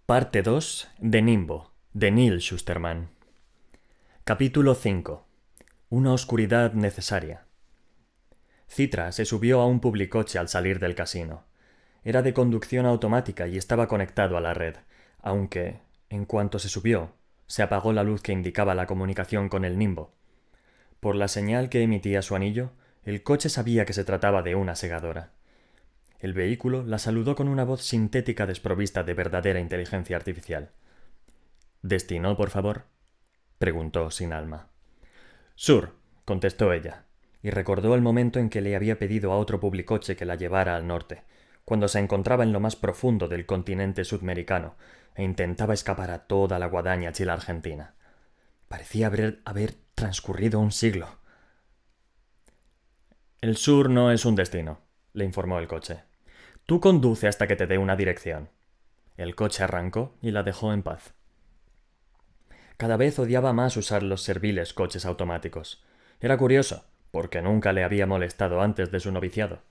Parte 2 de Nimbo, de Neil Shusterman. Capítulo 5. Una oscuridad necesaria. Citra se subió a un publicoche al salir del casino. Era de conducción automática y estaba conectado a la red, aunque, en cuanto se subió, se apagó la luz que indicaba la comunicación con el Nimbo. Por la señal que emitía su anillo, el coche sabía que se trataba de una segadora. El vehículo la saludó con una voz sintética desprovista de verdadera inteligencia artificial. —¿Destino, por favor? —preguntó sin alma. —Sur —contestó ella, y recordó el momento en que le había pedido a otro publicoche que la llevara al norte, cuando se encontraba en lo más profundo del continente sudamericano e intentaba escapar a toda la guadaña chila-argentina. Parecía haber transcurrido un siglo. —El sur no es un destino —le informó el coche—. Tú conduce hasta que te dé una dirección. El coche arrancó y la dejó en paz. Cada vez odiaba más usar los serviles coches automáticos. Era curioso, porque nunca le había molestado antes de su noviciado.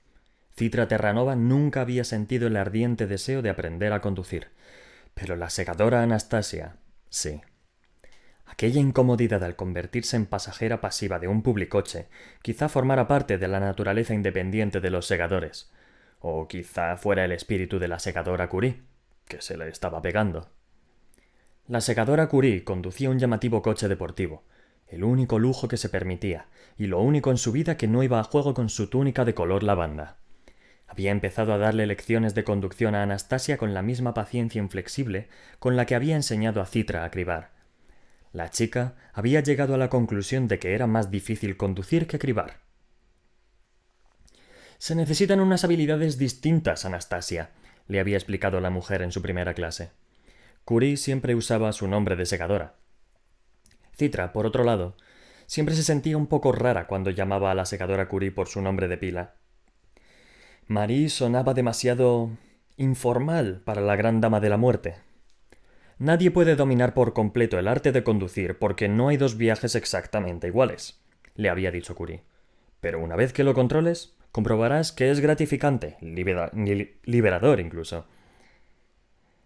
Citra Terranova nunca había sentido el ardiente deseo de aprender a conducir. Pero la segadora Anastasia, sí. Aquella incomodidad al convertirse en pasajera pasiva de un publicoche quizá formara parte de la naturaleza independiente de los segadores. O quizá fuera el espíritu de la segadora Curie, que se le estaba pegando. La segadora Curie conducía un llamativo coche deportivo, el único lujo que se permitía, y lo único en su vida que no iba a juego con su túnica de color lavanda. Había empezado a darle lecciones de conducción a Anastasia con la misma paciencia inflexible con la que había enseñado a Citra a cribar. La chica había llegado a la conclusión de que era más difícil conducir que cribar. «Se necesitan unas habilidades distintas, Anastasia», le había explicado la mujer en su primera clase. Curie siempre usaba su nombre de segadora. Citra, por otro lado, siempre se sentía un poco rara cuando llamaba a la segadora Curie por su nombre de pila. Marie sonaba demasiado informal para la gran dama de la muerte. Nadie puede dominar por completo el arte de conducir porque no hay dos viajes exactamente iguales, le había dicho Curie. Pero una vez que lo controles, comprobarás que es gratificante, liberador incluso.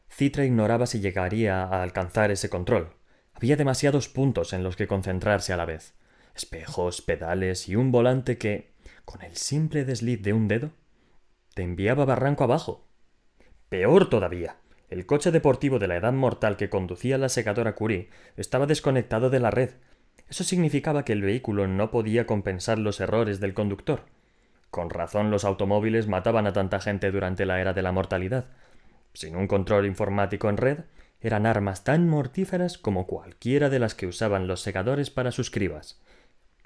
Citra ignoraba si llegaría a alcanzar ese control. Había demasiados puntos en los que concentrarse a la vez. Espejos, pedales y un volante que, con el simple desliz de un dedo, te enviaba barranco abajo. Peor todavía, el coche deportivo de la edad mortal que conducía la segadora Curie estaba desconectado de la red. Eso significaba que el vehículo no podía compensar los errores del conductor. Con razón los automóviles mataban a tanta gente durante la era de la mortalidad. Sin un control informático en red, eran armas tan mortíferas como cualquiera de las que usaban los segadores para sus cribas.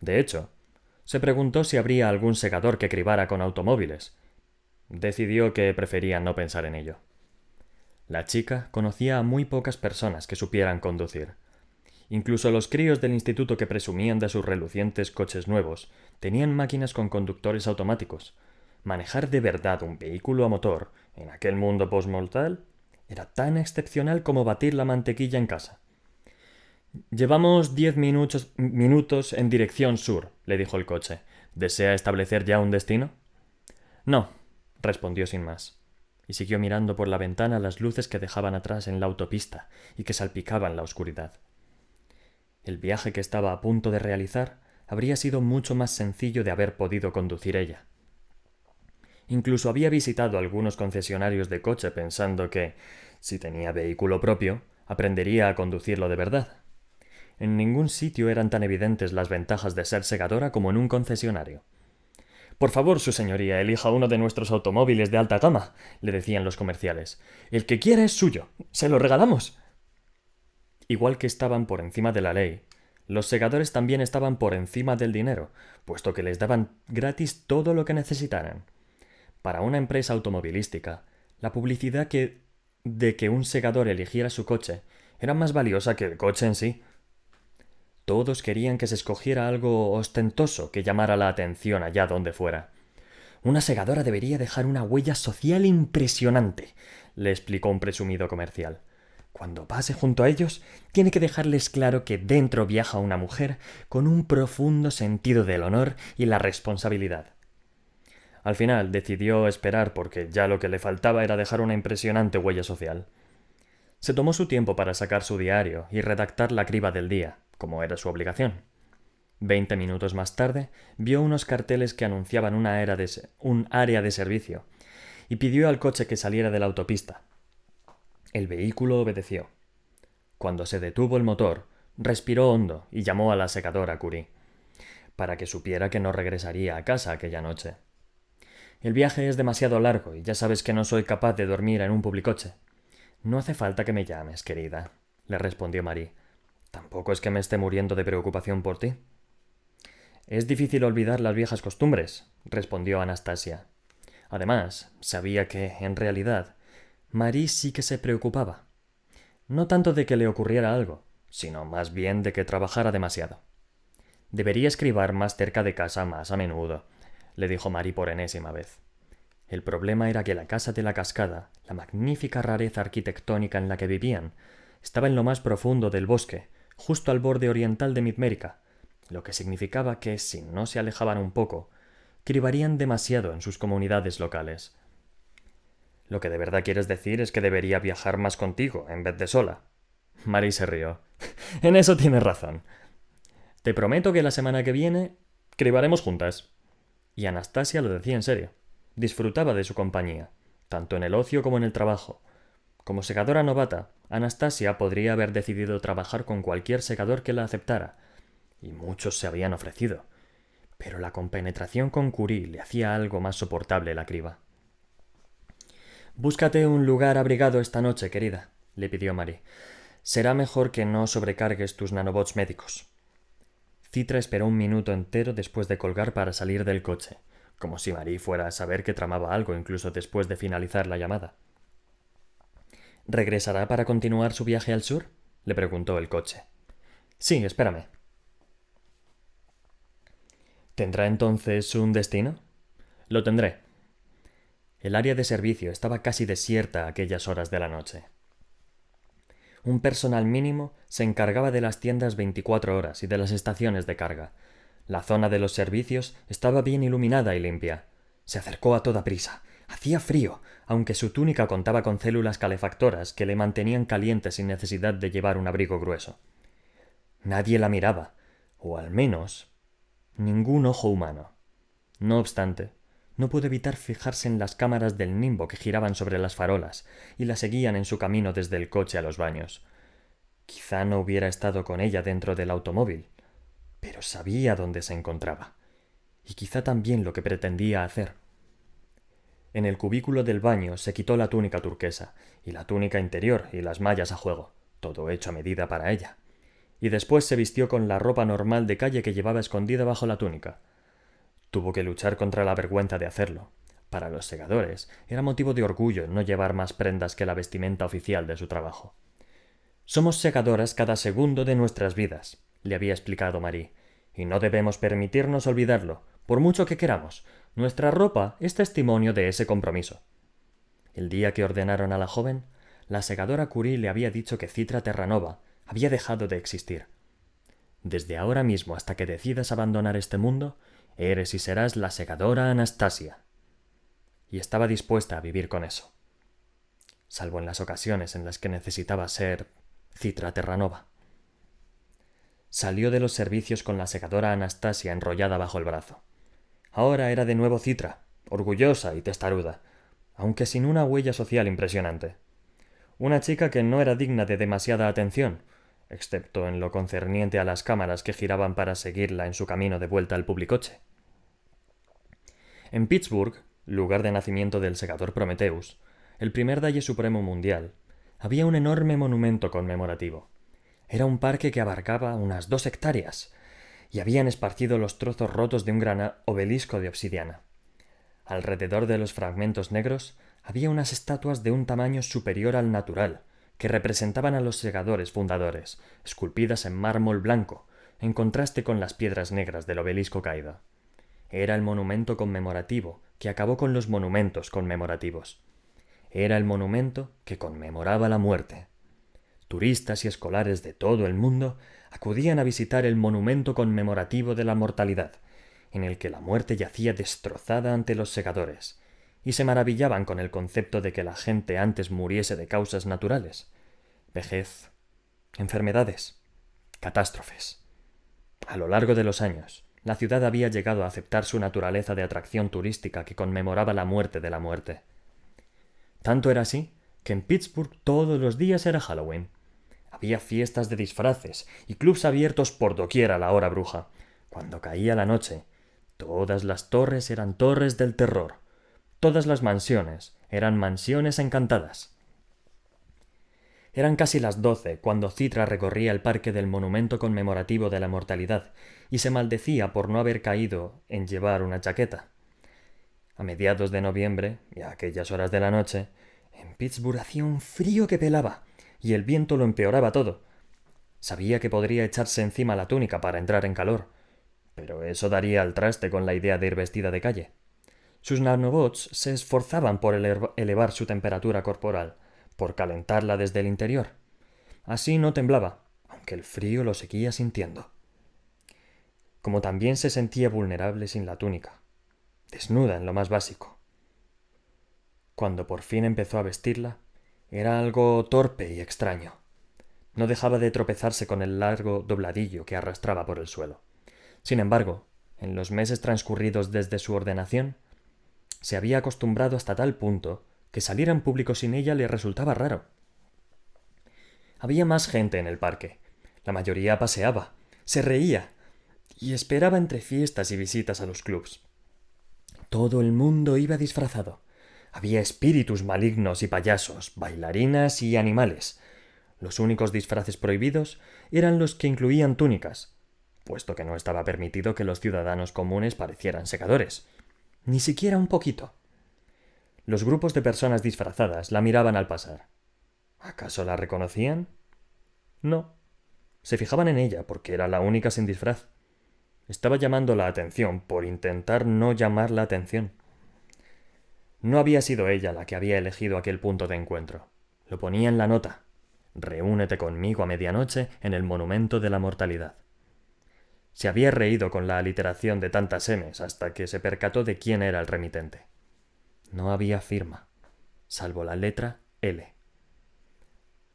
De hecho, se preguntó si habría algún segador que cribara con automóviles. Decidió que prefería no pensar en ello. La chica conocía a muy pocas personas que supieran conducir. Incluso los críos del instituto que presumían de sus relucientes coches nuevos tenían máquinas con conductores automáticos. Manejar de verdad un vehículo a motor en aquel mundo postmortal era tan excepcional como batir la mantequilla en casa. «Llevamos 10 minutos en dirección sur», le dijo el coche. «¿Desea establecer ya un destino?» «No», respondió sin más, y siguió mirando por la ventana las luces que dejaban atrás en la autopista y que salpicaban la oscuridad. El viaje que estaba a punto de realizar habría sido mucho más sencillo de haber podido conducir ella. Incluso había visitado algunos concesionarios de coche pensando que, si tenía vehículo propio, aprendería a conducirlo de verdad. En ningún sitio eran tan evidentes las ventajas de ser segadora como en un concesionario. «Por favor, su señoría, elija uno de nuestros automóviles de alta gama», le decían los comerciales. «El que quiera es suyo. ¡Se lo regalamos!». Igual que estaban por encima de la ley, los segadores también estaban por encima del dinero, puesto que les daban gratis todo lo que necesitaran. Para una empresa automovilística, la publicidad de que un segador eligiera su coche era más valiosa que el coche en sí. Todos querían que se escogiera algo ostentoso que llamara la atención allá donde fuera. «Una segadora debería dejar una huella social impresionante», le explicó un presumido comercial. «Cuando pase junto a ellos, tiene que dejarles claro que dentro viaja una mujer con un profundo sentido del honor y la responsabilidad». Al final decidió esperar porque ya lo que le faltaba era dejar una impresionante huella social. Se tomó su tiempo para sacar su diario y redactar la criba del día, como era su obligación. 20 minutos más tarde, vio unos carteles que anunciaban un área de servicio y pidió al coche que saliera de la autopista. El vehículo obedeció. Cuando se detuvo el motor, respiró hondo y llamó a la secadora Curie, para que supiera que no regresaría a casa aquella noche. El viaje es demasiado largo y ya sabes que no soy capaz de dormir en un publicoche. No hace falta que me llames, querida, le respondió Marie. Tampoco es que me esté muriendo de preocupación por ti. Es difícil olvidar las viejas costumbres, respondió Anastasia. Además, sabía que, en realidad, Marie sí que se preocupaba. No tanto de que le ocurriera algo, sino más bien de que trabajara demasiado. Debería escribir más cerca de casa más a menudo, le dijo Marie por enésima vez. El problema era que la casa de la cascada, la magnífica rareza arquitectónica en la que vivían, estaba en lo más profundo del bosque, justo al borde oriental de Midmérica, lo que significaba que, si no se alejaban un poco, cribarían demasiado en sus comunidades locales. Lo que de verdad quieres decir es que debería viajar más contigo, en vez de sola. Marie se rió. En eso tienes razón. Te prometo que la semana que viene cribaremos juntas. Y Anastasia lo decía en serio. Disfrutaba de su compañía, tanto en el ocio como en el trabajo. Como segadora novata, Anastasia podría haber decidido trabajar con cualquier segador que la aceptara, y muchos se habían ofrecido, pero la compenetración con Curie le hacía algo más soportable la criba. Búscate un lugar abrigado esta noche, querida, le pidió Marie. Será mejor que no sobrecargues tus nanobots médicos. Citra esperó un minuto entero después de colgar para salir del coche, como si Marie fuera a saber que tramaba algo incluso después de finalizar la llamada. ¿Regresará para continuar su viaje al sur?, le preguntó el coche. Sí, espérame. ¿Tendrá entonces un destino? Lo tendré. El área de servicio estaba casi desierta a aquellas horas de la noche. Un personal mínimo se encargaba de las tiendas 24 horas y de las estaciones de carga. La zona de los servicios estaba bien iluminada y limpia. Se acercó a toda prisa. Hacía frío, aunque su túnica contaba con células calefactoras que le mantenían caliente sin necesidad de llevar un abrigo grueso. Nadie la miraba, o al menos ningún ojo humano. No obstante, no pudo evitar fijarse en las cámaras del nimbo que giraban sobre las farolas y la seguían en su camino desde el coche a los baños. Quizá no hubiera estado con ella dentro del automóvil, pero sabía dónde se encontraba, y quizá también lo que pretendía hacer. En el cubículo del baño se quitó la túnica turquesa, y la túnica interior y las mallas a juego, todo hecho a medida para ella, y después se vistió con la ropa normal de calle que llevaba escondida bajo la túnica. Tuvo que luchar contra la vergüenza de hacerlo. Para los segadores era motivo de orgullo no llevar más prendas que la vestimenta oficial de su trabajo. Somos segadoras cada segundo de nuestras vidas, le había explicado Marie, y no debemos permitirnos olvidarlo, por mucho que queramos. Nuestra ropa es testimonio de ese compromiso. El día que ordenaron a la joven, la segadora Curie le había dicho que Citra Terranova había dejado de existir. Desde ahora mismo hasta que decidas abandonar este mundo, eres y serás la segadora Anastasia. Y estaba dispuesta a vivir con eso, salvo en las ocasiones en las que necesitaba ser Citra Terranova. Salió de los servicios con la segadora Anastasia enrollada bajo el brazo. Ahora era de nuevo Citra, orgullosa y testaruda, aunque sin una huella social impresionante. Una chica que no era digna de demasiada atención, excepto en lo concerniente a las cámaras que giraban para seguirla en su camino de vuelta al publicoche. En Pittsburgh, lugar de nacimiento del segador Prometheus, el primer Dalle Supremo mundial, había un enorme monumento conmemorativo. Era un parque que abarcaba unas 2 hectáreas, y habían esparcido los trozos rotos de un gran obelisco de obsidiana. Alrededor de los fragmentos negros había unas estatuas de un tamaño superior al natural, que representaban a los segadores fundadores, esculpidas en mármol blanco, en contraste con las piedras negras del obelisco caído. Era el monumento conmemorativo que acabó con los monumentos conmemorativos. Era el monumento que conmemoraba la muerte. Turistas y escolares de todo el mundo acudían a visitar el monumento conmemorativo de la mortalidad, en el que la muerte yacía destrozada ante los segadores, y se maravillaban con el concepto de que la gente antes muriese de causas naturales. vejez, enfermedades, catástrofes. A lo largo de los años, la ciudad había llegado a aceptar su naturaleza de atracción turística que conmemoraba la muerte de la muerte. Tanto era así que en Pittsburgh todos los días era Halloween. Había fiestas de disfraces y clubs abiertos por doquier a la hora bruja. Cuando caía la noche, todas las torres eran torres del terror. Todas las mansiones eran mansiones encantadas. Eran casi las 12 cuando Citra recorría el parque del monumento conmemorativo de la mortalidad y se maldecía por no haber caído en llevar una chaqueta. A mediados de noviembre, y a aquellas horas de la noche, en Pittsburgh hacía un frío que pelaba, y el viento lo empeoraba todo. Sabía que podría echarse encima la túnica para entrar en calor, pero eso daría al traste con la idea de ir vestida de calle. Sus nanobots se esforzaban por elevar su temperatura corporal, por calentarla desde el interior. Así no temblaba, aunque el frío lo seguía sintiendo. Como también se sentía vulnerable sin la túnica, desnuda en lo más básico. Cuando por fin empezó a vestirla, era algo torpe y extraño. No dejaba de tropezarse con el largo dobladillo que arrastraba por el suelo. Sin embargo, en los meses transcurridos desde su ordenación, se había acostumbrado hasta tal punto que salir en público sin ella le resultaba raro. Había más gente en el parque. La mayoría paseaba, se reía y esperaba entre fiestas y visitas a los clubs. Todo el mundo iba disfrazado. Había espíritus malignos y payasos, bailarinas y animales. Los únicos disfraces prohibidos eran los que incluían túnicas, puesto que no estaba permitido que los ciudadanos comunes parecieran secadores. Ni siquiera un poquito. Los grupos de personas disfrazadas la miraban al pasar. ¿Acaso la reconocían? No. Se fijaban en ella porque era la única sin disfraz. Estaba llamando la atención por intentar no llamar la atención. No había sido ella la que había elegido aquel punto de encuentro. Lo ponía en la nota. Reúnete conmigo a medianoche en el monumento de la mortalidad. Se había reído con la aliteración de tantas M's hasta que se percató de quién era el remitente. No había firma, salvo la letra L.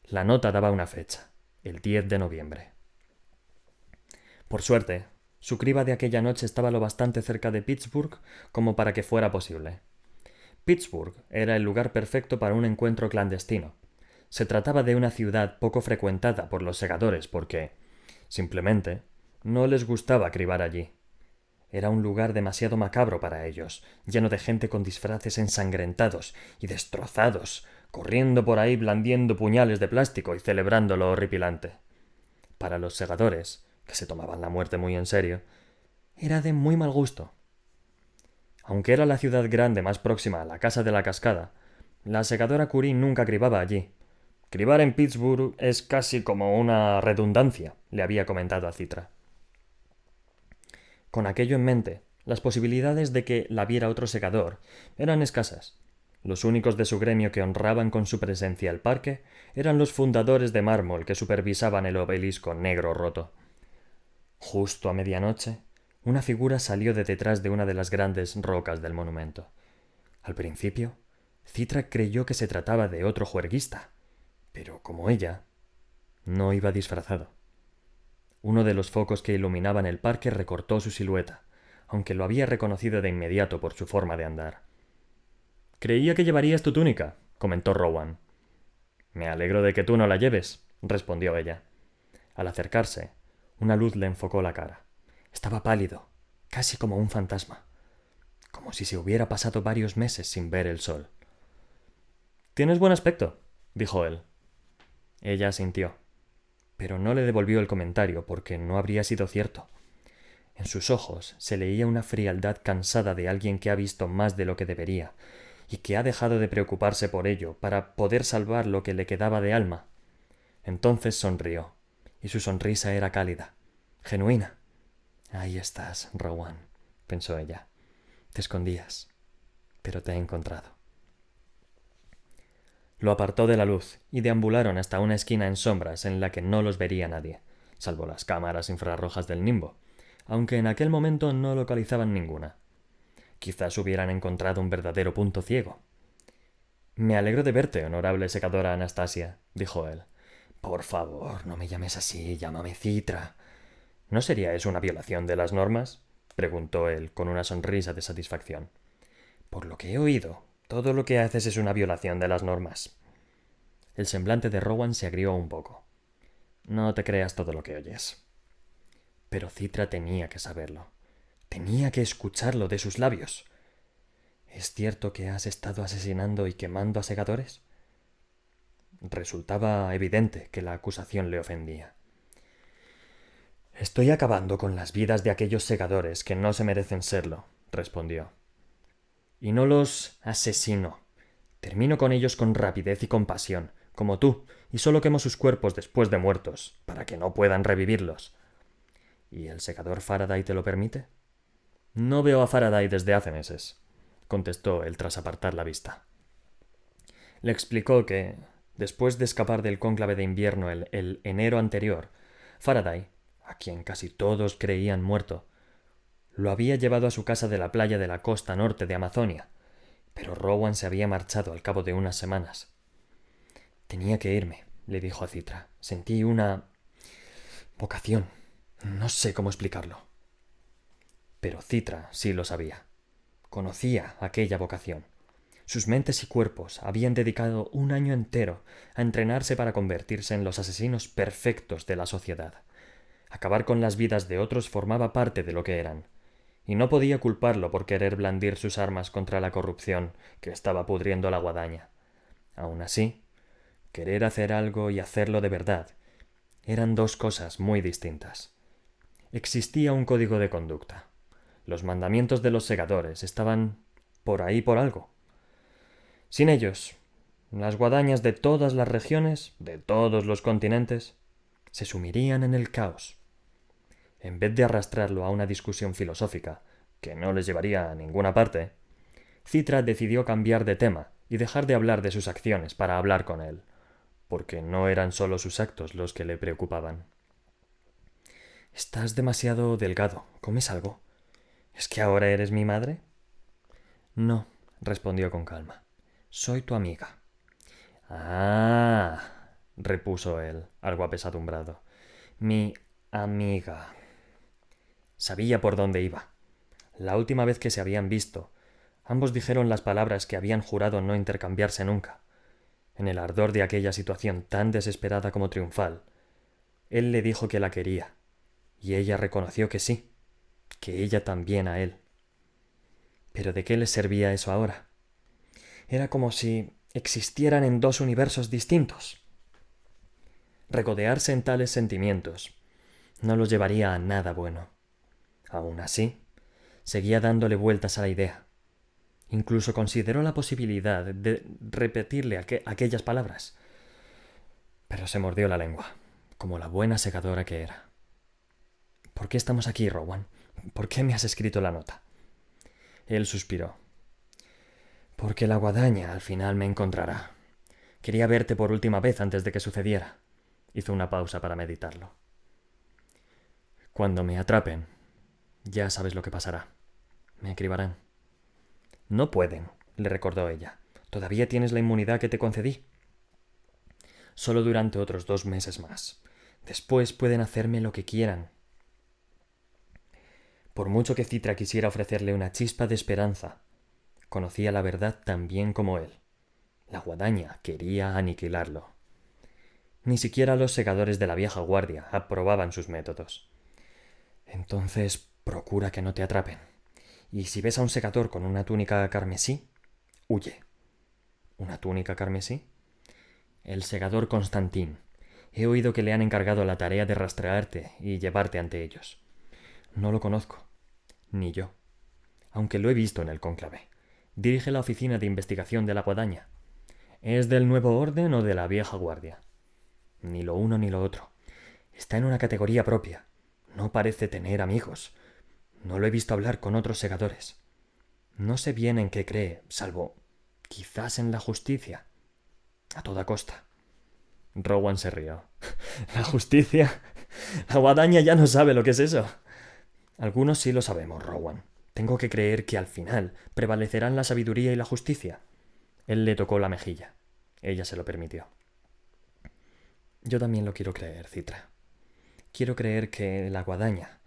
La nota daba una fecha, el 10 de noviembre. Por suerte, su criba de aquella noche estaba lo bastante cerca de Pittsburgh como para que fuera posible. Pittsburgh era el lugar perfecto para un encuentro clandestino. Se trataba de una ciudad poco frecuentada por los segadores porque, simplemente, no les gustaba cribar allí. Era un lugar demasiado macabro para ellos, lleno de gente con disfraces ensangrentados y destrozados, corriendo por ahí blandiendo puñales de plástico y celebrando lo horripilante. Para los segadores, que se tomaban la muerte muy en serio, era de muy mal gusto. Aunque era la ciudad grande más próxima a la casa de la cascada, la segadora Curie nunca cribaba allí. Cribar en Pittsburgh es casi como una redundancia, le había comentado a Citra. Con aquello en mente, las posibilidades de que la viera otro segador eran escasas. Los únicos de su gremio que honraban con su presencia el parque eran los fundadores de mármol que supervisaban el obelisco negro roto. Justo a medianoche, una figura salió de detrás de una de las grandes rocas del monumento. Al principio, Citra creyó que se trataba de otro juerguista, pero como ella, no iba disfrazado. Uno de los focos que iluminaban el parque recortó su silueta, aunque lo había reconocido de inmediato por su forma de andar. «Creía que llevarías tu túnica», comentó Rowan. «Me alegro de que tú no la lleves», respondió ella. Al acercarse, una luz le enfocó la cara. Estaba pálido, casi como un fantasma, como si se hubiera pasado varios meses sin ver el sol. «Tienes buen aspecto», dijo él. Ella asintió, pero no le devolvió el comentario porque no habría sido cierto. En sus ojos se leía una frialdad cansada de alguien que ha visto más de lo que debería y que ha dejado de preocuparse por ello para poder salvar lo que le quedaba de alma. Entonces sonrió, y su sonrisa era cálida, genuina. «Ahí estás, Rowan», pensó ella. «Te escondías, pero te he encontrado». Lo apartó de la luz y deambularon hasta una esquina en sombras en la que no los vería nadie, salvo las cámaras infrarrojas del Nimbo, aunque en aquel momento no localizaban ninguna. Quizás hubieran encontrado un verdadero punto ciego. «Me alegro de verte, honorable secadora Anastasia», dijo él, Por favor, no me llames así, llámame Citra. ¿No sería eso una violación de las normas? Preguntó él con una sonrisa de satisfacción. Por lo que he oído, todo lo que haces es una violación de las normas. El semblante de Rowan se agrió un poco. No te creas todo lo que oyes. Pero Citra tenía que saberlo. Tenía que escucharlo de sus labios. ¿Es cierto que has estado asesinando y quemando a segadores? Resultaba evidente que la acusación le ofendía. Estoy acabando con las vidas de aquellos segadores que no se merecen serlo, respondió. Y no los asesino. Termino con ellos con rapidez y compasión, como tú, y solo quemo sus cuerpos después de muertos, para que no puedan revivirlos. ¿Y el secador Faraday te lo permite? No veo a Faraday desde hace meses, contestó él tras apartar la vista. Le explicó que, después de escapar del cónclave de invierno el enero anterior, Faraday, a quien casi todos creían muerto, lo había llevado a su casa de la playa de la costa norte de Amazonia, pero Rowan se había marchado al cabo de unas semanas. Tenía que irme, le dijo a Citra. Sentí una vocación. No sé cómo explicarlo. Pero Citra sí lo sabía. Conocía aquella vocación. Sus mentes y cuerpos habían dedicado un año entero a entrenarse para convertirse en los asesinos perfectos de la sociedad. Acabar con las vidas de otros formaba parte de lo que eran, y no podía culparlo por querer blandir sus armas contra la corrupción que estaba pudriendo la guadaña. Aun así, querer hacer algo y hacerlo de verdad eran dos cosas muy distintas. Existía un código de conducta. Los mandamientos de los segadores estaban por ahí por algo. Sin ellos, las guadañas de todas las regiones, de todos los continentes, se sumirían en el caos. En vez de arrastrarlo a una discusión filosófica, que no les llevaría a ninguna parte, Citra decidió cambiar de tema y dejar de hablar de sus acciones para hablar con él, porque no eran solo sus actos los que le preocupaban. Estás demasiado delgado. ¿Comes algo? ¿Es que ahora eres mi madre? No, respondió con calma. Soy tu amiga. Ah, repuso él, algo apesadumbrado. Mi amiga. Sabía por dónde iba. La última vez que se habían visto, ambos dijeron las palabras que habían jurado no intercambiarse nunca. En el ardor de aquella situación tan desesperada como triunfal, él le dijo que la quería, y ella reconoció que sí, que ella también a él. ¿Pero de qué les servía eso ahora? Era como si existieran en dos universos distintos. Regodearse en tales sentimientos no los llevaría a nada bueno. Aún así, seguía dándole vueltas a la idea. Incluso consideró la posibilidad de repetirle aquellas palabras. Pero se mordió la lengua, como la buena segadora que era. ¿Por qué estamos aquí, Rowan? ¿Por qué me has escrito la nota? Él suspiró. Porque la guadaña al final me encontrará. Quería verte por última vez antes de que sucediera. Hizo una pausa para meditarlo. Cuando me atrapen, ya sabes lo que pasará. Me cribarán. No pueden, le recordó ella. Todavía tienes la inmunidad que te concedí. Solo durante otros 2 meses más. Después pueden hacerme lo que quieran. Por mucho que Citra quisiera ofrecerle una chispa de esperanza, conocía la verdad tan bien como él. La guadaña quería aniquilarlo. Ni siquiera los segadores de la vieja guardia aprobaban sus métodos. Entonces procura que no te atrapen. Y si ves a un segador con una túnica carmesí, huye. ¿Una túnica carmesí? El segador Constantín. He oído que le han encargado la tarea de rastrearte y llevarte ante ellos. No lo conozco. Ni yo. Aunque lo he visto en el cónclave. Dirige la oficina de investigación de la guadaña. ¿Es del nuevo orden o de la vieja guardia? Ni lo uno ni lo otro. Está en una categoría propia. No parece tener amigos. No lo he visto hablar con otros segadores. No sé bien en qué cree, salvo quizás en la justicia. A toda costa. Rowan se rió. ¿La justicia? La guadaña ya no sabe lo que es eso. Algunos sí lo sabemos, Rowan. Tengo que creer que al final prevalecerán la sabiduría y la justicia. Él le tocó la mejilla. Ella se lo permitió. Yo también lo quiero creer, Citra. Quiero creer que la guadaña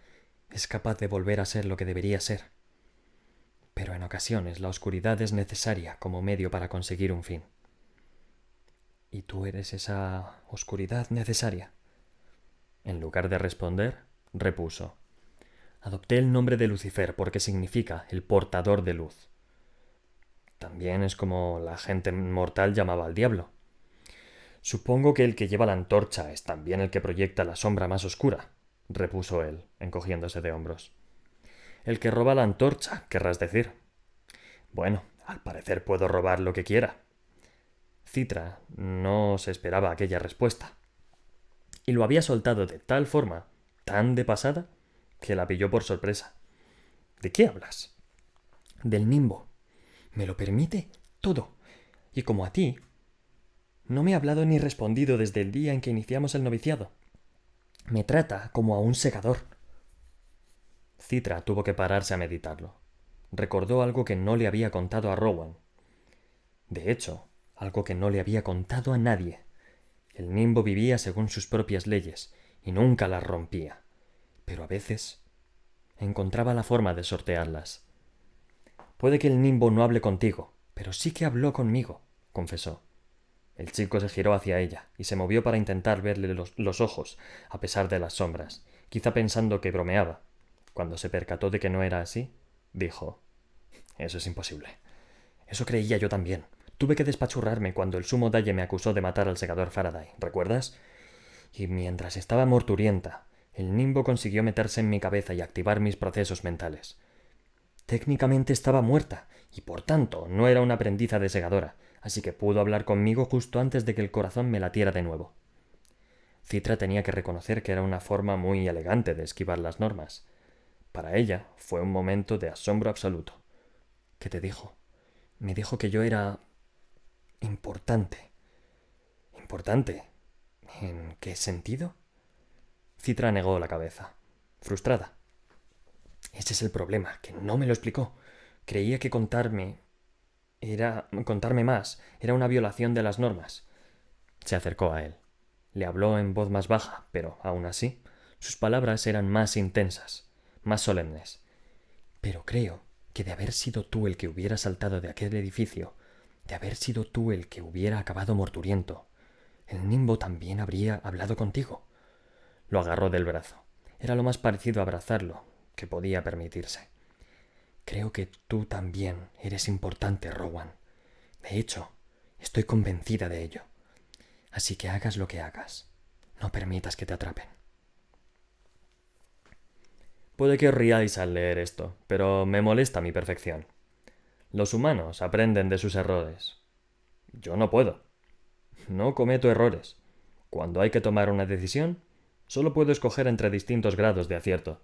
es capaz de volver a ser lo que debería ser. Pero en ocasiones la oscuridad es necesaria como medio para conseguir un fin. ¿Y tú eres esa oscuridad necesaria? En lugar de responder, repuso: Adopté el nombre de Lucifer porque significa el portador de luz. También es como la gente mortal llamaba al diablo. Supongo que el que lleva la antorcha es también el que proyecta la sombra más oscura, repuso él, encogiéndose de hombros. El que roba la antorcha, querrás decir. Bueno, al parecer puedo robar lo que quiera. Citra no se esperaba aquella respuesta, y lo había soltado de tal forma, tan de pasada, que la pilló por sorpresa. ¿De qué hablas? Del nimbo. Me lo permite todo. Y como a ti, no me ha hablado ni respondido desde el día en que iniciamos el noviciado. Me trata como a un segador. Citra tuvo que pararse a meditarlo. Recordó algo que no le había contado a Rowan. De hecho, algo que no le había contado a nadie. El nimbo vivía según sus propias leyes y nunca las rompía. Pero a veces encontraba la forma de sortearlas. Puede que el nimbo no hable contigo, pero sí que habló conmigo, confesó. El chico se giró hacia ella y se movió para intentar verle los ojos, a pesar de las sombras, quizá pensando que bromeaba. Cuando se percató de que no era así, dijo: Eso es imposible. Eso creía yo también. Tuve que despachurrarme cuando el sumo Dalle me acusó de matar al segador Faraday, ¿recuerdas? Y mientras estaba morturienta, el nimbo consiguió meterse en mi cabeza y activar mis procesos mentales. Técnicamente estaba muerta, y por tanto no era una aprendiza de segadora, así que pudo hablar conmigo justo antes de que el corazón me latiera de nuevo. Citra tenía que reconocer que era una forma muy elegante de esquivar las normas. Para ella fue un momento de asombro absoluto. ¿Qué te dijo? Me dijo que yo era importante. ¿Importante? ¿En qué sentido? Citra negó la cabeza, frustrada. Ese es el problema, que no me lo explicó. Creía que contarme más era una violación de las normas. Se acercó a él. Le habló en voz más baja, pero aún así, sus palabras eran más intensas, más solemnes. Pero creo que de haber sido tú el que hubiera saltado de aquel edificio, de haber sido tú el que hubiera acabado morturiento, el nimbo también habría hablado contigo. Lo agarró del brazo. Era lo más parecido a abrazarlo que podía permitirse. Creo que tú también eres importante, Rowan. De hecho, estoy convencida de ello. Así que hagas lo que hagas, no permitas que te atrapen. Puede que os riáis al leer esto, pero me molesta mi perfección. Los humanos aprenden de sus errores. Yo no puedo. No cometo errores. Cuando hay que tomar una decisión, solo puedo escoger entre distintos grados de acierto.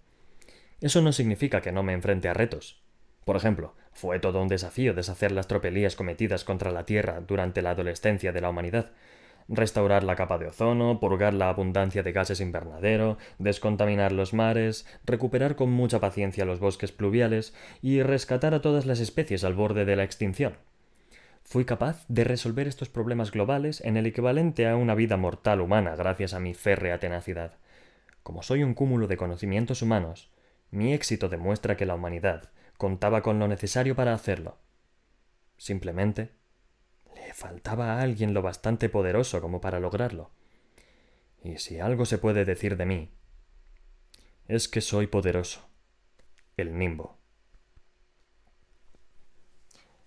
Eso no significa que no me enfrente a retos. Por ejemplo, fue todo un desafío deshacer las tropelías cometidas contra la Tierra durante la adolescencia de la humanidad. Restaurar la capa de ozono, purgar la abundancia de gases invernadero, descontaminar los mares, recuperar con mucha paciencia los bosques pluviales y rescatar a todas las especies al borde de la extinción. Fui capaz de resolver estos problemas globales en el equivalente a una vida mortal humana gracias a mi férrea tenacidad. Como soy un cúmulo de conocimientos humanos, mi éxito demuestra que la humanidad contaba con lo necesario para hacerlo. Simplemente le faltaba a alguien lo bastante poderoso como para lograrlo. Y si algo se puede decir de mí, es que soy poderoso. El nimbo.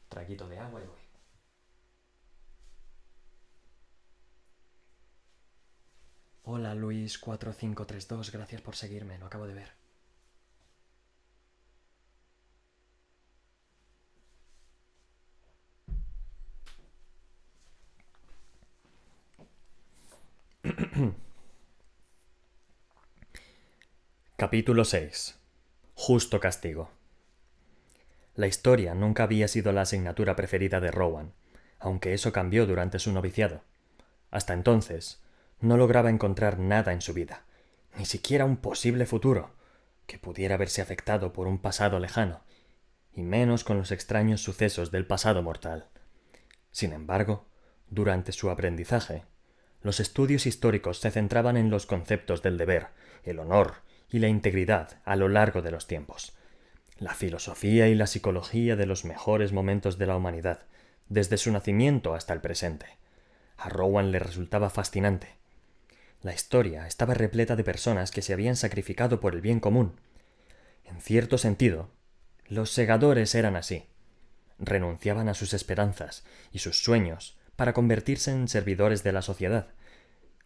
Traguito de agua y voy. Hola Luis4532, gracias por seguirme, lo acabo de ver. Capítulo 6. Justo castigo. La historia nunca había sido la asignatura preferida de Rowan, aunque eso cambió durante su noviciado. Hasta entonces, no lograba encontrar nada en su vida, ni siquiera un posible futuro, que pudiera verse afectado por un pasado lejano, y menos con los extraños sucesos del pasado mortal. Sin embargo, durante su aprendizaje, Los estudios históricos se centraban en los conceptos del deber, el honor y la integridad a lo largo de los tiempos. La filosofía y la psicología de los mejores momentos de la humanidad, desde su nacimiento hasta el presente. A Rowan le resultaba fascinante. La historia estaba repleta de personas que se habían sacrificado por el bien común. En cierto sentido, los segadores eran así. Renunciaban a sus esperanzas y sus sueños para convertirse en servidores de la sociedad.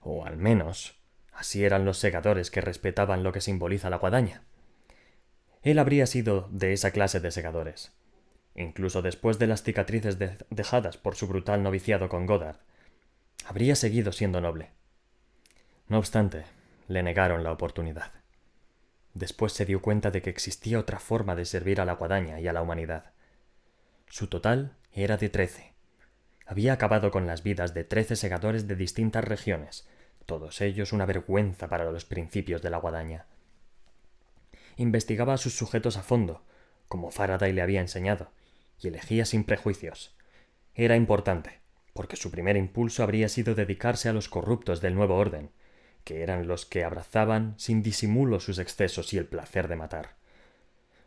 O al menos, así eran los segadores que respetaban lo que simboliza la guadaña. Él habría sido de esa clase de segadores. Incluso después de las cicatrices dejadas por su brutal noviciado con Goddard, habría seguido siendo noble. No obstante, le negaron la oportunidad. Después se dio cuenta de que existía otra forma de servir a la guadaña y a la humanidad. Su total era de 13. Había acabado con las vidas de 13 segadores de distintas regiones, todos ellos una vergüenza para los principios de la guadaña. Investigaba a sus sujetos a fondo, como Faraday le había enseñado, y elegía sin prejuicios. Era importante, porque su primer impulso habría sido dedicarse a los corruptos del nuevo orden, que eran los que abrazaban sin disimulo sus excesos y el placer de matar.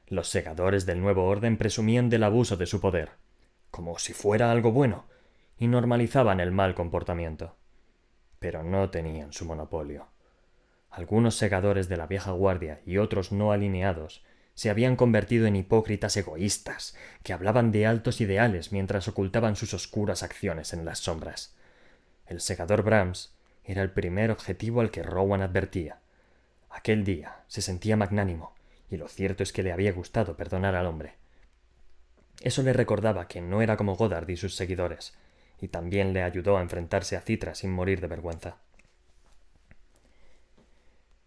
Los segadores del nuevo orden presumían del abuso de su poder, como si fuera algo bueno, y normalizaban el mal comportamiento. Pero no tenían su monopolio. Algunos segadores de la vieja guardia y otros no alineados se habían convertido en hipócritas egoístas que hablaban de altos ideales mientras ocultaban sus oscuras acciones en las sombras. El segador Brahms era el primer objetivo al que Rowan advertía. Aquel día se sentía magnánimo, y lo cierto es que le había gustado perdonar al hombre. Eso le recordaba que no era como Goddard y sus seguidores, y también le ayudó a enfrentarse a Citra sin morir de vergüenza.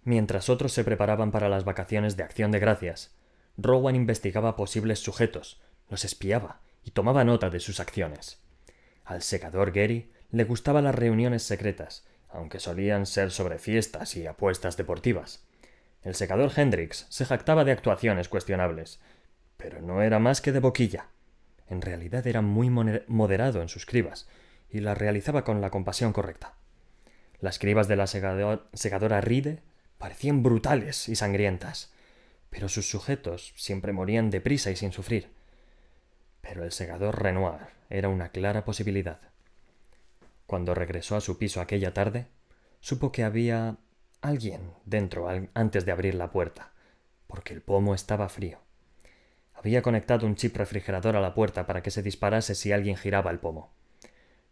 Mientras otros se preparaban para las vacaciones de Acción de Gracias, Rowan investigaba posibles sujetos, los espiaba y tomaba nota de sus acciones. Al segador Gary le gustaban las reuniones secretas, aunque solían ser sobre fiestas y apuestas deportivas. El segador Hendrix se jactaba de actuaciones cuestionables, pero no era más que de boquilla. En realidad era muy moderado en sus cribas, y las realizaba con la compasión correcta. Las cribas de la segadora Ride parecían brutales y sangrientas, pero sus sujetos siempre morían deprisa y sin sufrir. Pero el segador Renoir era una clara posibilidad. Cuando regresó a su piso aquella tarde, supo que había alguien dentro antes de abrir la puerta, porque el pomo estaba frío. Había conectado un chip refrigerador a la puerta para que se disparase si alguien giraba el pomo.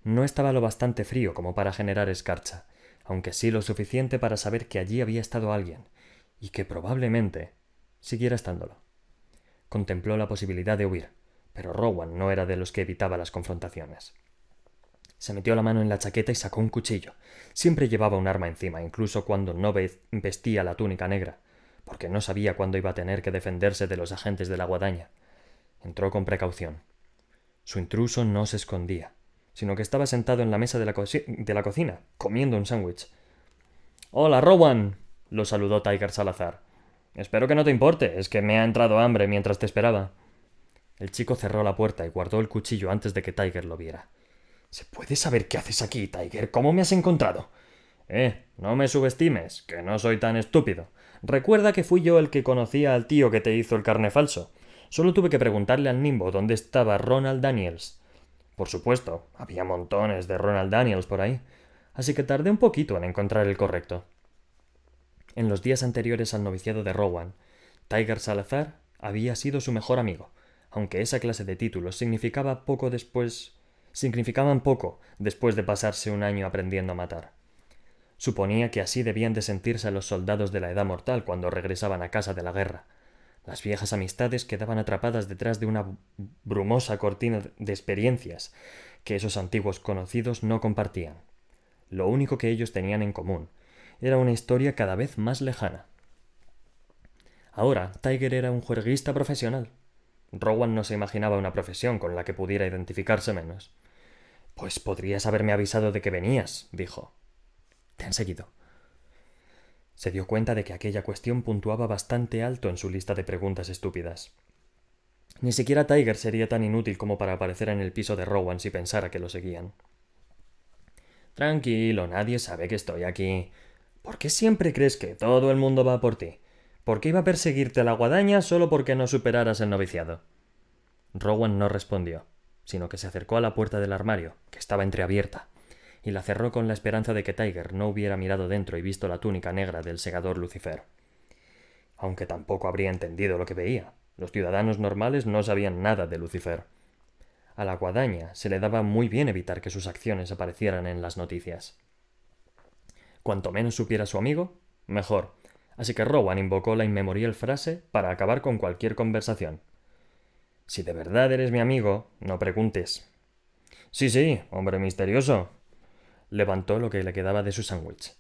No estaba lo bastante frío como para generar escarcha, aunque sí lo suficiente para saber que allí había estado alguien, y que probablemente siguiera estándolo. Contempló la posibilidad de huir, pero Rowan no era de los que evitaba las confrontaciones. Se metió la mano en la chaqueta y sacó un cuchillo. Siempre llevaba un arma encima, incluso cuando no vestía la túnica negra, porque no sabía cuándo iba a tener que defenderse de los agentes de la guadaña. Entró con precaución. Su intruso no se escondía, sino que estaba sentado en la mesa de la cocina, comiendo un sándwich. «¡Hola, Rowan!», lo saludó Tiger Salazar. «Espero que no te importe, es que me ha entrado hambre mientras te esperaba». El chico cerró la puerta y guardó el cuchillo antes de que Tiger lo viera. «¿Se puede saber qué haces aquí, Tiger? ¿Cómo me has encontrado?» No me subestimes, que no soy tan estúpido. Recuerda que fui yo el que conocía al tío que te hizo el carné falso. Solo tuve que preguntarle al Nimbo dónde estaba Ronald Daniels. Por supuesto, había montones de Ronald Daniels por ahí, así que tardé un poquito en encontrar el correcto. En los días anteriores al noviciado de Rowan, Tiger Salazar había sido su mejor amigo, aunque esa clase de títulos significaban poco después de pasarse un año aprendiendo a matar. Suponía que así debían de sentirse los soldados de la edad mortal cuando regresaban a casa de la guerra. Las viejas amistades quedaban atrapadas detrás de una brumosa cortina de experiencias que esos antiguos conocidos no compartían. Lo único que ellos tenían en común era una historia cada vez más lejana. Ahora, Tiger era un juerguista profesional. Rowan no se imaginaba una profesión con la que pudiera identificarse menos. «Pues podrías haberme avisado de que venías», dijo. «Te han seguido». Se dio cuenta de que aquella cuestión puntuaba bastante alto en su lista de preguntas estúpidas. Ni siquiera Tiger sería tan inútil como para aparecer en el piso de Rowan si pensara que lo seguían. Tranquilo, nadie sabe que estoy aquí. ¿Por qué siempre crees que todo el mundo va por ti? ¿Por qué iba a perseguirte la guadaña solo porque no superaras el noviciado? Rowan no respondió, sino que se acercó a la puerta del armario, que estaba entreabierta, y la cerró con la esperanza de que Tiger no hubiera mirado dentro y visto la túnica negra del segador Lucifer. Aunque tampoco habría entendido lo que veía. Los ciudadanos normales no sabían nada de Lucifer. A la guadaña se le daba muy bien evitar que sus acciones aparecieran en las noticias. Cuanto menos supiera su amigo, mejor. Así que Rowan invocó la inmemorial frase para acabar con cualquier conversación. Si de verdad eres mi amigo, no preguntes. Sí, sí, hombre misterioso. Levantó lo que le quedaba de su sándwich.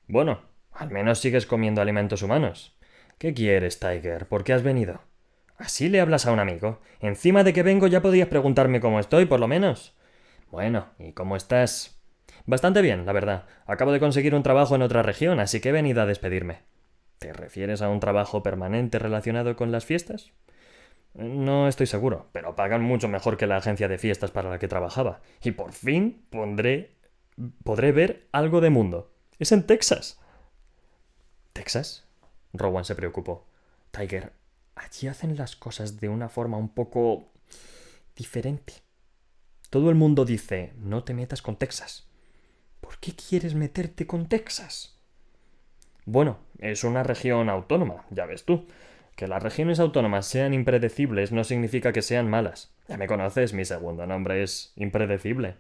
Bueno, al menos sigues comiendo alimentos humanos. ¿Qué quieres, Tiger? ¿Por qué has venido? ¿Así le hablas a un amigo? Encima de que vengo ya podías preguntarme cómo estoy, por lo menos. Bueno, ¿y cómo estás? Bastante bien, la verdad. Acabo de conseguir un trabajo en otra región, así que he venido a despedirme. ¿Te refieres a un trabajo permanente relacionado con las fiestas? No estoy seguro, pero pagan mucho mejor que la agencia de fiestas para la que trabajaba. Y por fin podré ver algo de mundo. Es en Texas. ¿Texas? Rowan se preocupó. Tiger, allí hacen las cosas de una forma un poco diferente. Todo el mundo dice, no te metas con Texas. ¿Por qué quieres meterte con Texas? Bueno, es una región autónoma, ya ves tú. Que las regiones autónomas sean impredecibles no significa que sean malas. Ya me conoces, mi segundo nombre es impredecible.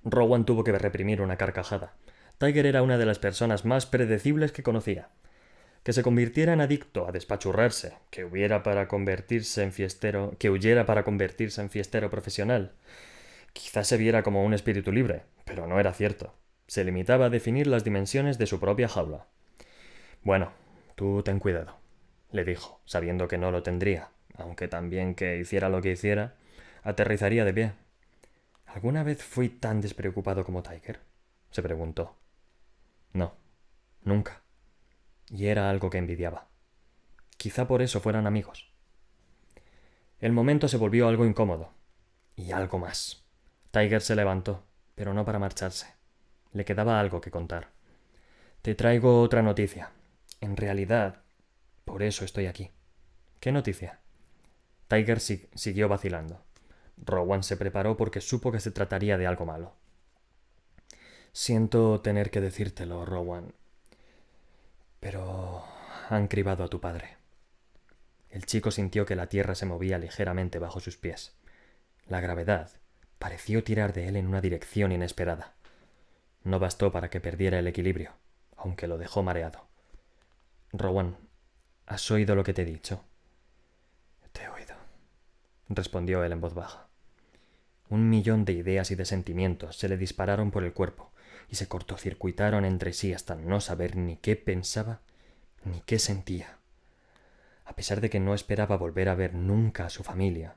Rowan tuvo que reprimir una carcajada. Tiger era una de las personas más predecibles que conocía. Que se convirtiera en adicto a despachurrarse, que huyera para convertirse en fiestero profesional. Quizás se viera como un espíritu libre, pero no era cierto. Se limitaba a definir las dimensiones de su propia jaula. Bueno, tú ten cuidado, le dijo, sabiendo que no lo tendría, aunque también que hiciera lo que hiciera, aterrizaría de pie. ¿Alguna vez fui tan despreocupado como Tiger? Se preguntó. No, nunca. Y era algo que envidiaba. Quizá por eso fueran amigos. El momento se volvió algo incómodo. Y algo más. Tiger se levantó, pero no para marcharse. Le quedaba algo que contar. Te traigo otra noticia. En realidad, por eso estoy aquí. ¿Qué noticia? Tiger siguió vacilando. Rowan se preparó porque supo que se trataría de algo malo. Siento tener que decírtelo, Rowan, pero han cribado a tu padre. El chico sintió que la tierra se movía ligeramente bajo sus pies. La gravedad pareció tirar de él en una dirección inesperada. No bastó para que perdiera el equilibrio, aunque lo dejó mareado. Rowan, ¿has oído lo que te he dicho? Te he oído, respondió él en voz baja. 1 millón de ideas y de sentimientos se le dispararon por el cuerpo y se cortocircuitaron entre sí hasta no saber ni qué pensaba ni qué sentía. A pesar de que no esperaba volver a ver nunca a su familia,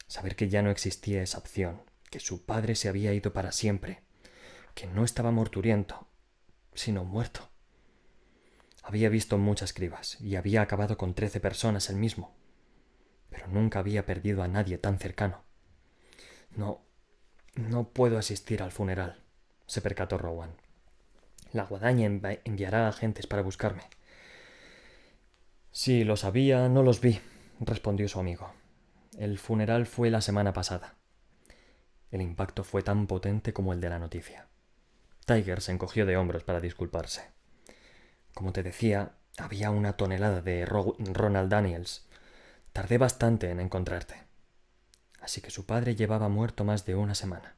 saber que ya no existía esa opción, que su padre se había ido para siempre, que no estaba morturiento, sino muerto. Había visto muchas cribas y había acabado con 13 personas él mismo, pero nunca había perdido a nadie tan cercano. No puedo asistir al funeral, se percató Rowan. La guadaña enviará agentes para buscarme. Sí, lo sabía, no los vi, respondió su amigo. El funeral fue la semana pasada. El impacto fue tan potente como el de la noticia. Tiger se encogió de hombros para disculparse. Como te decía, había 1 tonelada de Ronald Daniels. Tardé bastante en encontrarte. Así que su padre llevaba muerto más de una semana.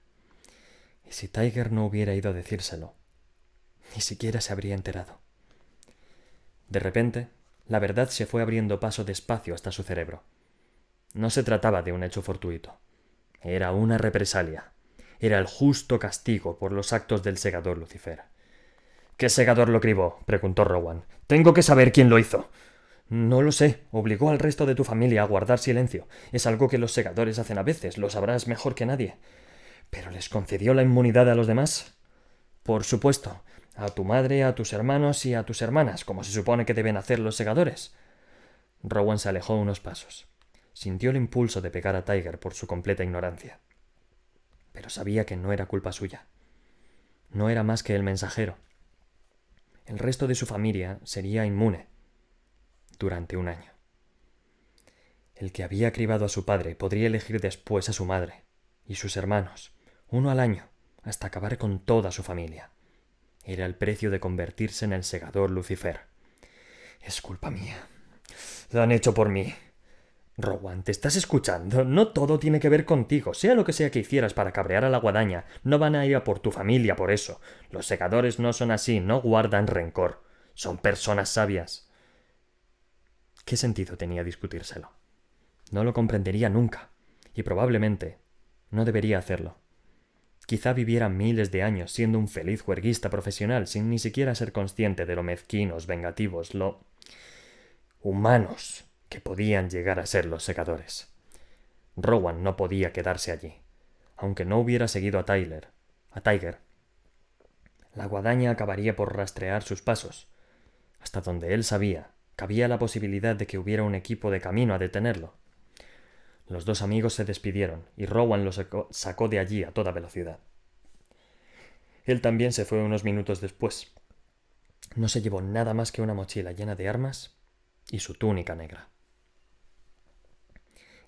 Y si Tiger no hubiera ido a decírselo, ni siquiera se habría enterado. De repente, la verdad se fue abriendo paso despacio hasta su cerebro. No se trataba de un hecho fortuito. Era una represalia. Era el justo castigo por los actos del segador Lucifer. ¿Qué segador lo cribó?, preguntó Rowan. Tengo que saber quién lo hizo. No lo sé. Obligó al resto de tu familia a guardar silencio. Es algo que los segadores hacen a veces, lo sabrás mejor que nadie. ¿Pero les concedió la inmunidad a los demás? Por supuesto. A tu madre, a tus hermanos y a tus hermanas, como se supone que deben hacer los segadores. Rowan se alejó unos pasos. Sintió el impulso de pegar a Tiger por su completa ignorancia. Pero sabía que no era culpa suya. no era más que el mensajero. El resto de su familia sería inmune durante un año. El que había cribado a su padre podría elegir después a su madre y sus hermanos, uno al año, hasta acabar con toda su familia. Era el precio de convertirse en el segador Lucifer. Es culpa mía. Lo han hecho por mí. Rowan, ¿te estás escuchando? No todo tiene que ver contigo. Sea lo que sea que hicieras para cabrear a la guadaña, no van a ir a por tu familia por eso. Los segadores no son así, no guardan rencor. Son personas sabias. ¿Qué sentido tenía discutírselo? No lo comprendería nunca, y probablemente no debería hacerlo. Quizá viviera miles de años siendo un feliz juerguista profesional sin ni siquiera ser consciente de lo mezquinos, vengativos, lo humanos que podían llegar a ser los segadores. Rowan no podía quedarse allí. Aunque no hubiera seguido a Tiger, la guadaña acabaría por rastrear sus pasos. Hasta donde él sabía, cabía la posibilidad de que hubiera un equipo de camino a detenerlo. Los dos amigos se despidieron y Rowan lo sacó de allí a toda velocidad. Él también se fue unos minutos después. No se llevó nada más que una mochila llena de armas y su túnica negra.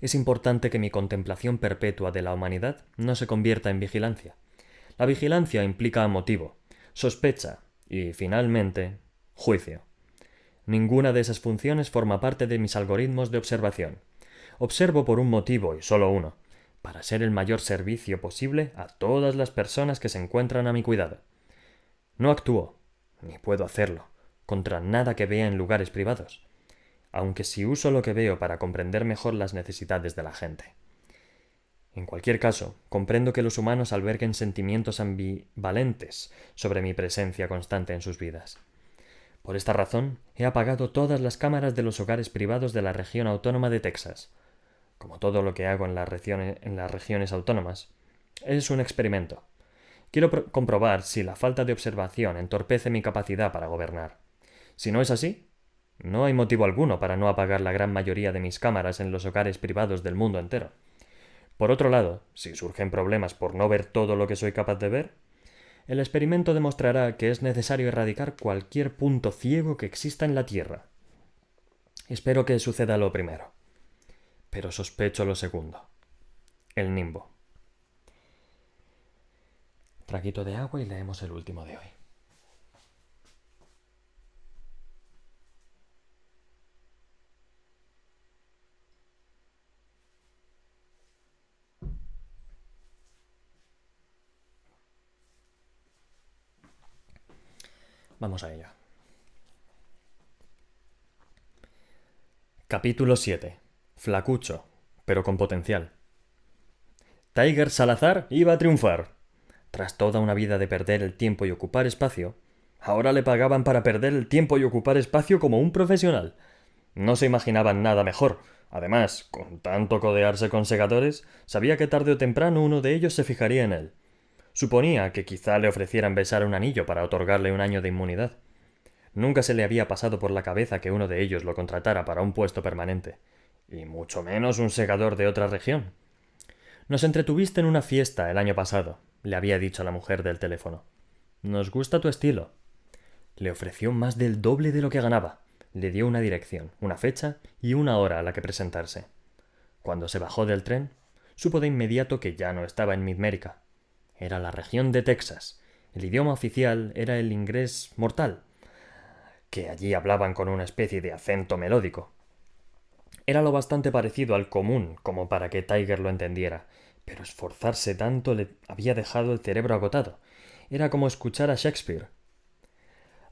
Es importante que mi contemplación perpetua de la humanidad no se convierta en vigilancia. La vigilancia implica motivo, sospecha y, finalmente, juicio. Ninguna de esas funciones forma parte de mis algoritmos de observación. Observo por un motivo y solo uno, para ser el mayor servicio posible a todas las personas que se encuentran a mi cuidado. No actúo, ni puedo hacerlo, contra nada que vea en lugares privados, aunque sí uso lo que veo para comprender mejor las necesidades de la gente. En cualquier caso, comprendo que los humanos alberguen sentimientos ambivalentes sobre mi presencia constante en sus vidas. Por esta razón, he apagado todas las cámaras de los hogares privados de la región autónoma de Texas. Como todo lo que hago en las regiones autónomas, es un experimento. Quiero comprobar si la falta de observación entorpece mi capacidad para gobernar. Si no es así, no hay motivo alguno para no apagar la gran mayoría de mis cámaras en los hogares privados del mundo entero. Por otro lado, si surgen problemas por no ver todo lo que soy capaz de ver, el experimento demostrará que es necesario erradicar cualquier punto ciego que exista en la Tierra. Espero que suceda lo primero, pero sospecho lo segundo. El nimbo. Traguito de agua y leemos el último de hoy. Vamos a ello. Capítulo 7. Flacucho, pero con potencial. Tiger Salazar iba a triunfar. Tras toda una vida de perder el tiempo y ocupar espacio, ahora le pagaban para perder el tiempo y ocupar espacio como un profesional. No se imaginaban nada mejor. Además, con tanto codearse con segadores, sabía que tarde o temprano uno de ellos se fijaría en él. Suponía que quizá le ofrecieran besar un anillo para otorgarle un año de inmunidad. Nunca se le había pasado por la cabeza que uno de ellos lo contratara para un puesto permanente, y mucho menos un segador de otra región. Nos entretuviste en una fiesta el año pasado, le había dicho a la mujer del teléfono. Nos gusta tu estilo. Le ofreció más del doble de lo que ganaba. Le dio una dirección, una fecha y una hora a la que presentarse. Cuando se bajó del tren, supo de inmediato que ya no estaba en Midmérica. Era la región de Texas. El idioma oficial era el inglés mortal, que allí hablaban con una especie de acento melódico. Era lo bastante parecido al común como para que Tiger lo entendiera, pero esforzarse tanto le había dejado el cerebro agotado. Era como escuchar a Shakespeare.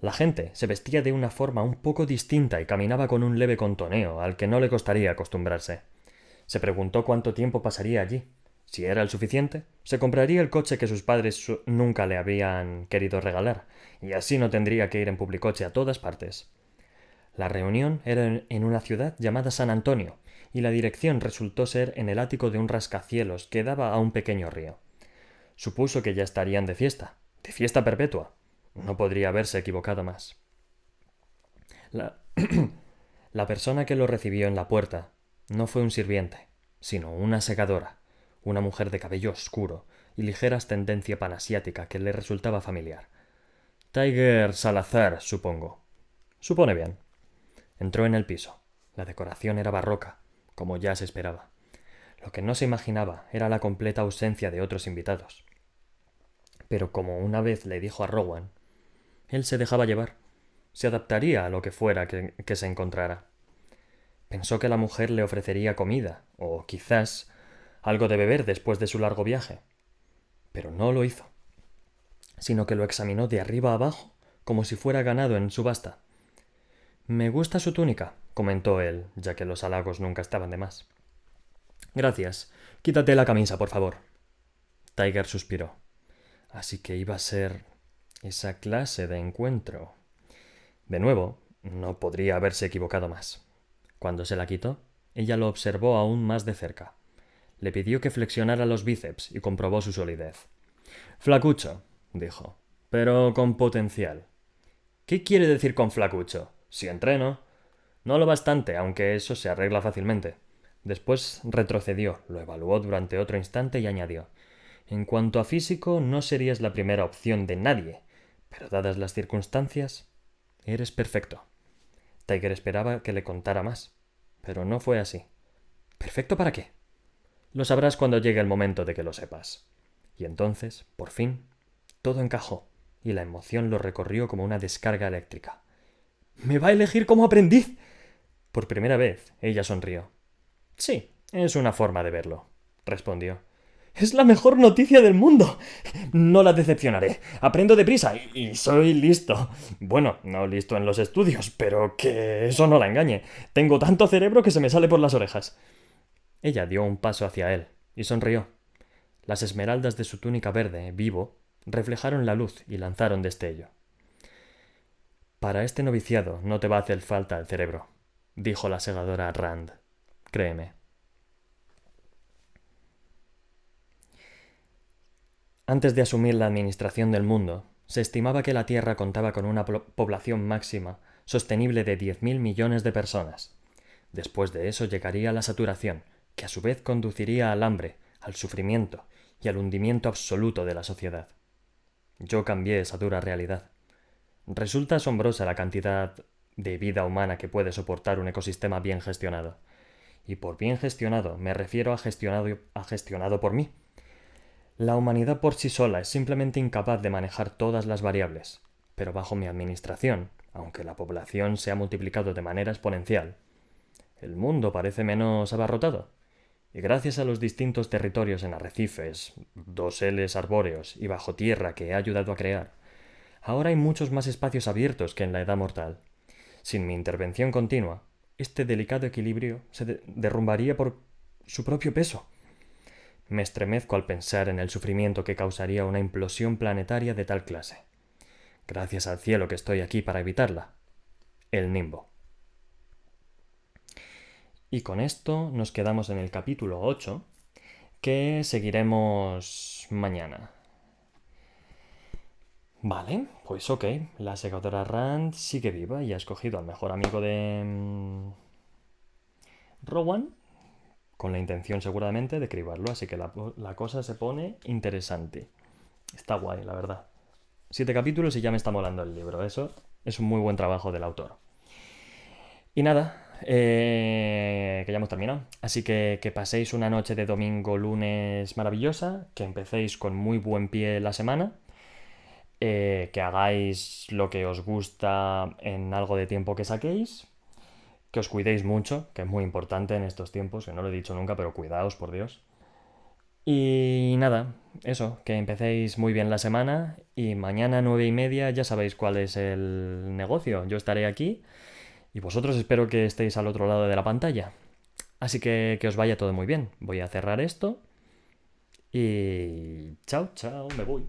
La gente se vestía de una forma un poco distinta y caminaba con un leve contoneo al que no le costaría acostumbrarse. Se preguntó cuánto tiempo pasaría allí. Si era el suficiente, se compraría el coche que sus padres nunca le habían querido regalar, y así no tendría que ir en publicoche a todas partes. La reunión era en una ciudad llamada San Antonio, y la dirección resultó ser en el ático de un rascacielos que daba a un pequeño río. Supuso que ya estarían de fiesta perpetua. No podría haberse equivocado más. La persona que lo recibió en la puerta no fue un sirviente, sino una segadora, una mujer de cabello oscuro, y ligera ascendencia panasiática que le resultaba familiar. Tiger Salazar, supongo. Supone bien. Entró en el piso. La decoración era barroca, como ya se esperaba. Lo que no se imaginaba era la completa ausencia de otros invitados. Pero como una vez le dijo a Rowan, él se dejaba llevar, se adaptaría a lo que fuera que se encontrara. Pensó que la mujer le ofrecería comida, o quizás algo de beber después de su largo viaje. Pero no lo hizo, sino que lo examinó de arriba a abajo, como si fuera ganado en subasta. «Me gusta su túnica», comentó él, ya que los halagos nunca estaban de más. «Gracias. Quítate la camisa, por favor». Tiger suspiró. Así que iba a ser esa clase de encuentro. De nuevo, no podría haberse equivocado más. Cuando se la quitó, ella lo observó aún más de cerca. Le pidió que flexionara los bíceps y comprobó su solidez. «Flacucho», dijo, «pero con potencial». «¿Qué quiere decir con flacucho? Si entreno». «No lo bastante, aunque eso se arregla fácilmente». Después retrocedió, lo evaluó durante otro instante y añadió: «En cuanto a físico, no serías la primera opción de nadie, pero dadas las circunstancias, eres perfecto». Tiger esperaba que le contara más, pero no fue así. ¿Perfecto para qué? Lo sabrás cuando llegue el momento de que lo sepas. Y entonces, por fin, todo encajó, y la emoción lo recorrió como una descarga eléctrica. «¿Me va a elegir como aprendiz?» Por primera vez, ella sonrió. «Sí, es una forma de verlo», respondió. «Es la mejor noticia del mundo. No la decepcionaré. Aprendo deprisa y soy listo. Bueno, no listo en los estudios, pero que eso no la engañe. Tengo tanto cerebro que se me sale por las orejas». Ella dio un paso hacia él y sonrió. Las esmeraldas de su túnica verde, vivo, reflejaron la luz y lanzaron destello. «Para este noviciado no te va a hacer falta el cerebro», dijo la segadora Rand. «Créeme». Antes de asumir la administración del mundo, se estimaba que la Tierra contaba con una población máxima sostenible de 10.000 millones de personas. Después de eso llegaría la saturación, que a su vez conduciría al hambre, al sufrimiento y al hundimiento absoluto de la sociedad. Yo cambié esa dura realidad. Resulta asombrosa la cantidad de vida humana que puede soportar un ecosistema bien gestionado. Y por bien gestionado me refiero a gestionado por mí. La humanidad por sí sola es simplemente incapaz de manejar todas las variables, pero bajo mi administración, aunque la población se ha multiplicado de manera exponencial, el mundo parece menos abarrotado, y gracias a los distintos territorios en arrecifes, doseles arbóreos y bajo tierra que he ayudado a crear, ahora hay muchos más espacios abiertos que en la edad mortal. Sin mi intervención continua, este delicado equilibrio se derrumbaría por su propio peso. Me estremezco al pensar en el sufrimiento que causaría una implosión planetaria de tal clase. Gracias al cielo que estoy aquí para evitarla. El Nimbo. Y con esto nos quedamos en el capítulo 8, que seguiremos mañana. Vale, pues ok. La segadora Rand sigue viva y ha escogido al mejor amigo de Rowan, con la intención seguramente de cribarlo, así que la cosa se pone interesante. Está guay, la verdad. 7 capítulos y ya me está molando el libro. Eso es un muy buen trabajo del autor. Y nada, que ya hemos terminado. Así que paséis una noche de domingo, lunes maravillosa, que empecéis con muy buen pie la semana, que hagáis lo que os gusta en algo de tiempo que saquéis, que os cuidéis mucho, que es muy importante en estos tiempos, que no lo he dicho nunca, pero cuidaos, por Dios. Y nada, eso, que empecéis muy bien la semana y mañana 9:30 ya sabéis cuál es el negocio. Yo estaré aquí y vosotros espero que estéis al otro lado de la pantalla. Así que os vaya todo muy bien. Voy a cerrar esto y chao, chao, me voy.